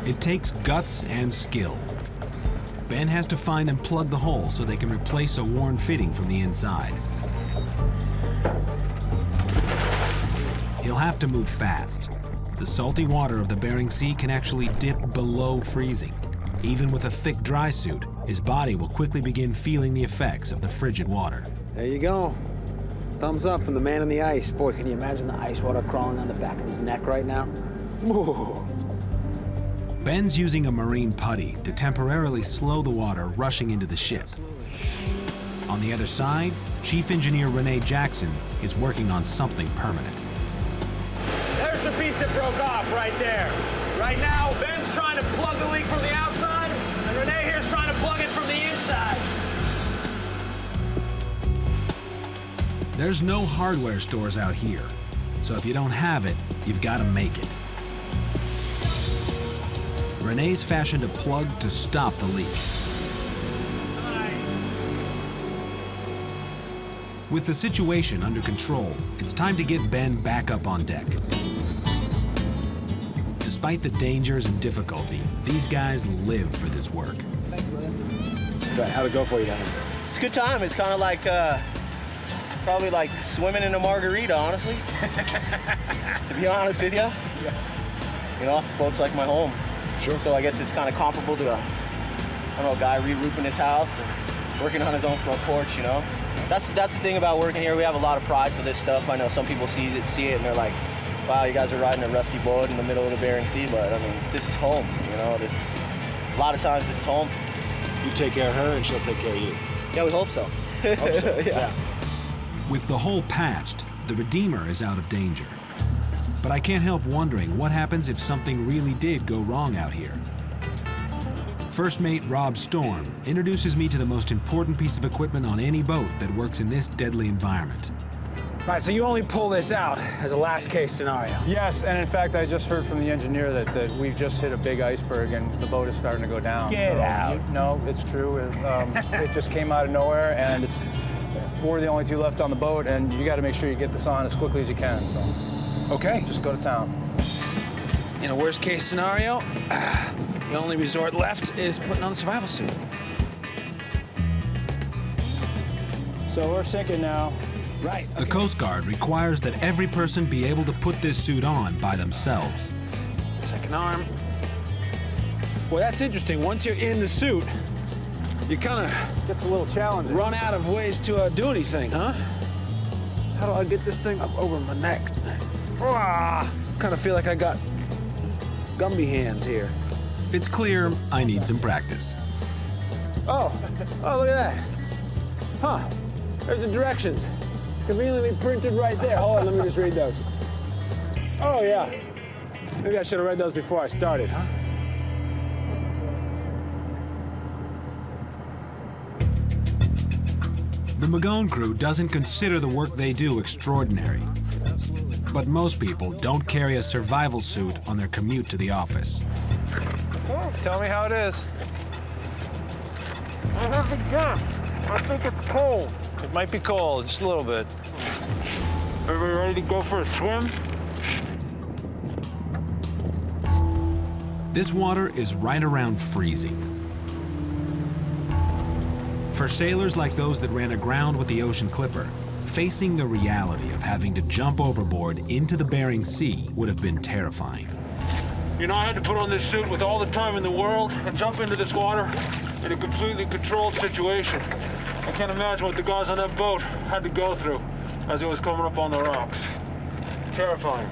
It takes guts and skill. Ben has to find and plug the hole so they can replace a worn fitting from the inside. He'll have to move fast. The salty water of the Bering Sea can actually dip below freezing. Even with a thick dry suit, his body will quickly begin feeling the effects of the frigid water. There you go. Thumbs up from the man in the ice. Boy, can you imagine the ice water crawling down the back of his neck right now? Whoa. Ben's using a marine putty to temporarily slow the water rushing into the ship. On the other side, Chief Engineer Renee Jackson is working on something permanent. There's the piece that broke off right there. Right now, Ben's trying to plug the leak from the outside, and Renee here's trying to plug it from the inside. There's no hardware stores out here, so if you don't have it, you've got to make it. Renee's fashioned a plug to stop the leak. Nice. With the situation under control, it's time to get Ben back up on deck. Despite the dangers and difficulty, these guys live for this work. How'd it go for you down there? It's a good time. It's kind of like, probably like swimming in a margarita, honestly. To be honest with you. Yeah. You know, this boat's like my home. Sure. So I guess it's kind of comparable to a guy re-roofing his house and working on his own front porch, you know? That's the thing about working here. We have a lot of pride for this stuff. I know some people see it and they're like, wow, you guys are riding a rusty boat in the middle of the Bering Sea, but I mean, this is home, you know? A lot of times this is home. You take care of her and she'll take care of you. Yeah, we hope so. Hope so. Yeah. With the hole patched, the Redeemer is out of danger. But I can't help wondering what happens if something really did go wrong out here. First mate Rob Storm introduces me to the most important piece of equipment on any boat that works in this deadly environment. Right, so you only pull this out as a last case scenario. Yes, and in fact, I just heard from the engineer that we've just hit a big iceberg and the boat is starting to go down. Get out. No, it's true. It just came out of nowhere, and we're the only two left on the boat, and you got to make sure you get this on as quickly as you can. So, Okay. just go to town. In a worst case scenario, the only resort left is putting on the survival suit. So we're sinking now. Right. The Coast Guard requires that every person be able to put this suit on by themselves. Second arm. Well, that's interesting. Once you're in the suit, you kind of Gets a little challenging. run out of ways to do anything, huh? How do I get this thing up over my neck? Kind of feel like I got Gumby hands here. It's clear I need some practice. Oh, look at that. Huh, there's the directions. Conveniently printed right there. Hold on, let me just read those. Oh, yeah. Maybe I should have read those before I started, huh? The Magone crew doesn't consider the work they do extraordinary. But most people don't carry a survival suit on their commute to the office. Tell me how it is. I have a guess. I think it's cold. It might be cold, just a little bit. Everybody ready to go for a swim? This water is right around freezing. For sailors like those that ran aground with the Ocean Clipper, facing the reality of having to jump overboard into the Bering Sea would have been terrifying. You know, I had to put on this suit with all the time in the world and jump into this water in a completely controlled situation. I can't imagine what the guys on that boat had to go through as it was coming up on the rocks. Terrifying.